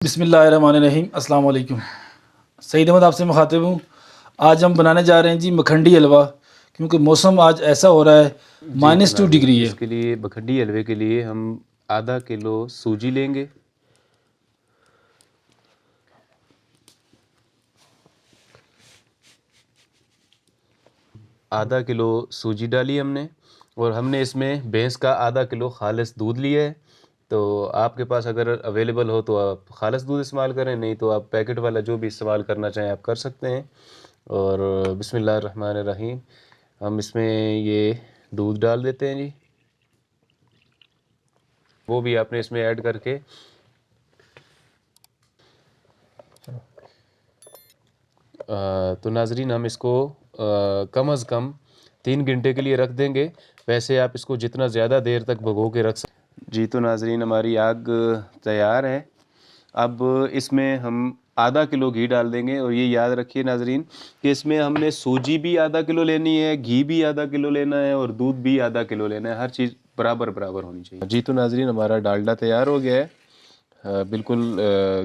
बिस्मिल्लाहिर्रहमानिर्रहीम अस्सलाम वालेकुम। सईद अहमद आपसे मुखातिब हूँ। आज हम बनाने जा रहे हैं जी मखंडी हलवा, क्योंकि मौसम आज ऐसा हो रहा है, जी तो -2 नाज़रीन, डिग्री है। इसके लिए मखंडी हलवे के लिए हम आधा किलो सूजी लेंगे। आधा किलो सूजी डाली हमने, और हमने इसमें भैंस का आधा किलो खालिस दूध लिया है। तो आपके पास अगर अवेलेबल हो तो आप खालिस दूध इस्तेमाल करें, नहीं तो आप पैकेट वाला जो भी इस्तेमाल करना चाहें आप कर सकते हैं। और बिस्मिल्लाहिर्रहमानिर्रहीम, हम इसमें ये दूध डाल देते हैं जी। वो भी आपने इसमें ऐड करके तो नाजरीन, हम इसको कम अज़ कम 3 घंटे के लिए रख देंगे। वैसे आप इसको जितना ज़्यादा देर तक भगो के रख सकते। जी तो नाजरीन, हमारी आग तैयार है। अब इसमें हम आधा किलो घी डाल देंगे, और ये याद रखिए नाजरीन कि इसमें हमने सूजी भी आधा किलो लेनी है, घी भी आधा किलो लेना है, और दूध भी आधा किलो लेना है। हर चीज़ बराबर बराबर होनी चाहिए। जी तो नाजरीन, हमारा डालडा तैयार हो गया है। बिल्कुल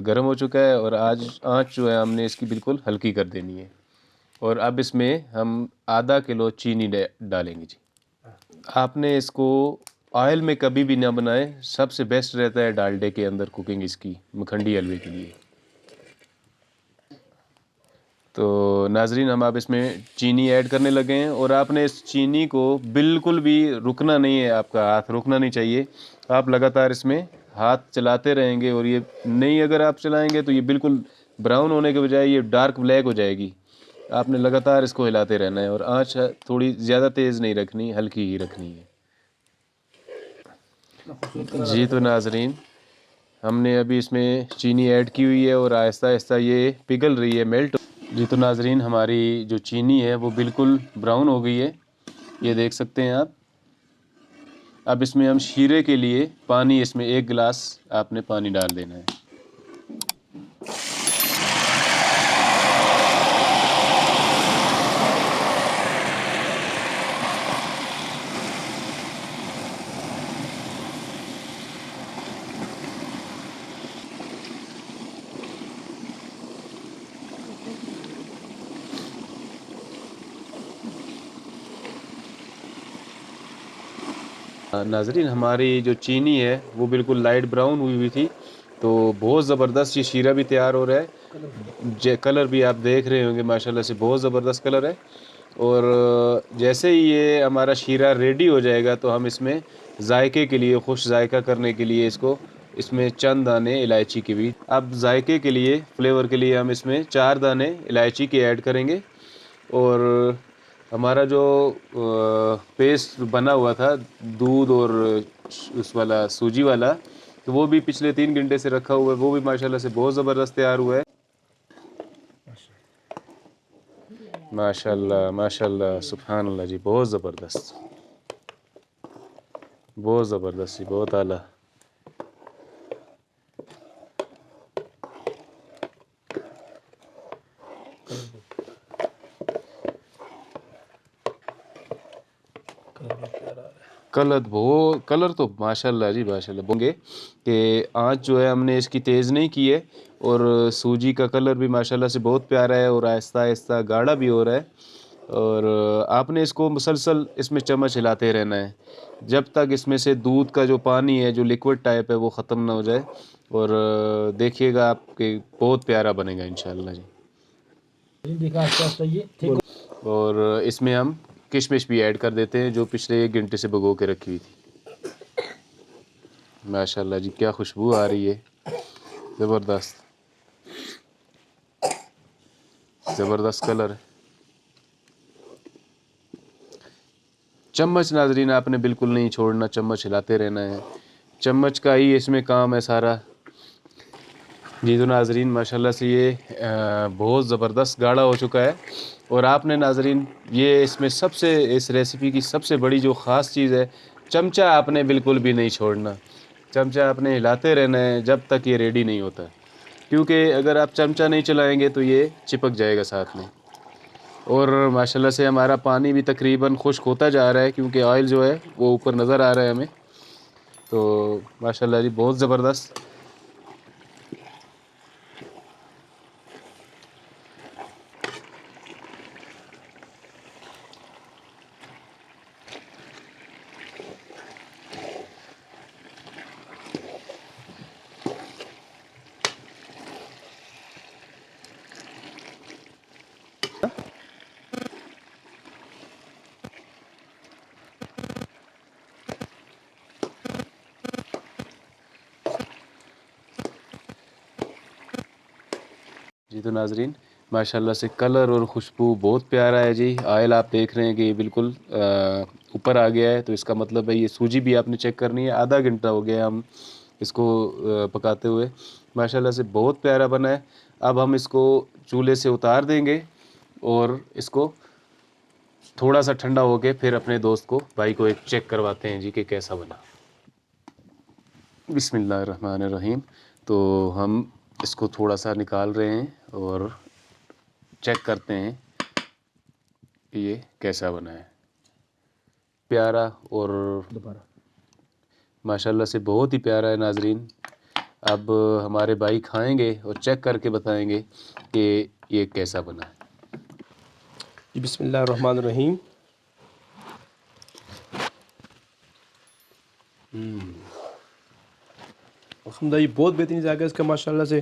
गर्म हो चुका है, और आज आँच जो है हमने इसकी बिल्कुल हल्की कर देनी है। और अब इसमें हम आधा किलो चीनी डालेंगे जी। आपने इसको ऑयल में कभी भी ना बनाएं, सबसे बेस्ट रहता है डालडे के अंदर कुकिंग इसकी मखंडी हलवे के लिए। तो नाजरीन, हम आप इसमें चीनी ऐड करने लगे हैं, और आपने इस चीनी को बिल्कुल भी रुकना नहीं है, आपका हाथ रुकना नहीं चाहिए। आप लगातार इसमें हाथ चलाते रहेंगे, और ये नहीं अगर आप चलाएंगे तो ये बिल्कुल ब्राउन होने के बजाय ये डार्क ब्लैक हो जाएगी। आपने लगातार इसको हिलाते रहना है, और आँच थोड़ी ज़्यादा तेज़ नहीं रखनी, हल्की ही रखनी है। जी तो नाजरीन, हमने अभी इसमें चीनी ऐड की हुई है, और आहिस्ता आहिस्ता ये पिघल रही है, मेल्ट। जी तो नाजरीन, हमारी जो चीनी है वो बिल्कुल ब्राउन हो गई है, ये देख सकते हैं आप। अब इसमें हम शीरे के लिए पानी, इसमें 1 गिलास आपने पानी डाल देना है। नाजरीन, हमारी जो चीनी है वो बिल्कुल लाइट ब्राउन हुई हुई थी, तो बहुत ज़बरदस्त ये शीरा भी तैयार हो रहा है। कलर भी आप देख रहे होंगे, माशाल्लाह से बहुत ज़बरदस्त कलर है। और जैसे ही ये हमारा शीरा रेडी हो जाएगा, तो हम इसमें जायके के लिए, खुश जायका करने के लिए इसमें चंद दाने इलायची के भी। अब जायके के लिए, फ्लेवर के लिए हम इसमें 4 दाने इलायची के ऐड करेंगे। और हमारा जो पेस्ट बना हुआ था दूध और उस वाला सूजी वाला, तो वो भी पिछले 3 घंटे से रखा हुआ है, वो भी माशाल्लाह से बहुत ज़बरदस्त तैयार हुआ है। माशाल्लाह माशाल्लाह, सुभान अल्लाह जी, बहुत ज़बरदस्त, बहुत ज़बरदस्त जी, बहुत आला। कलर तो माशाल्लाह जी माशाल्लाह होंगे कि आँच जो है हमने इसकी तेज़ नहीं की है, और सूजी का कलर भी माशाल्लाह से बहुत प्यारा है, और आहिस्ता आहिस्ता गाढ़ा भी हो रहा है। और आपने इसको मुसलसल इसमें चम्मच हिलाते रहना है, जब तक इसमें से दूध का जो पानी है, जो लिक्विड टाइप है, वो ख़त्म ना हो जाए। और देखिएगा आपके बहुत प्यारा बनेगा इंशाल्लाह जी। और इसमें हम किशमिश भी ऐड कर देते हैं, जो पिछले 1 घंटे से भिगो के रखी हुई थी। माशाल्लाह जी, क्या खुशबू आ रही है, ज़बरदस्त ज़बरदस्त कलर है। चम्मच नाजरीन आपने बिल्कुल नहीं छोड़ना, चम्मच हिलाते रहना है, चम्मच का ही इसमें काम है सारा। जी तो नाजरीन, माशाल्लाह से ये बहुत ज़बरदस्त गाढ़ा हो चुका है। और आपने नाजरीन, ये इसमें सबसे, इस रेसिपी की सबसे बड़ी जो ख़ास चीज़ है, चमचा आपने बिल्कुल भी नहीं छोड़ना। चमचा आपने हिलाते रहना है जब तक ये रेडी नहीं होता, क्योंकि अगर आप चमचा नहीं चलाएंगे तो ये चिपक जाएगा साथ में। और माशाल्लाह से हमारा पानी भी तकरीबन खुश्क होता जा रहा है, क्योंकि ऑयल जो है वो ऊपर नज़र आ रहा है हमें। तो माशाल्लाह जी, बहुत ज़बरदस्त। जी तो नाजरीन माशाल्लाह से कलर और खुशबू बहुत प्यारा है जी। ऑयल आप देख रहे हैं कि बिल्कुल ऊपर आ गया है, तो इसका मतलब है ये सूजी भी आपने चेक करनी है। आधा घंटा हो गया हम इसको पकाते हुए। माशाल्लाह से बहुत प्यारा बना है। अब हम इसको चूल्हे से उतार देंगे और इसको थोड़ा सा ठंडा हो के फिर अपने दोस्त को, भाई को एक चेक करवाते हैं जी कि कैसा बना। बिस्मिल्लाहिर्रहमानिर्रहीम। तो हम इसको थोड़ा सा निकाल रहे हैं और चेक करते हैं कि ये कैसा बना है। प्यारा और दोबारा माशाल्लाह से बहुत ही प्यारा है नाजरीन। अब हमारे भाई खाएंगे और चेक करके बताएंगे कि ये कैसा बना है। जी बिस्मिल्लाहिर्रहमानिर्रहीम। मौसम ये बहुत बेहतरीन जाएगा इसका माशाल्लाह से।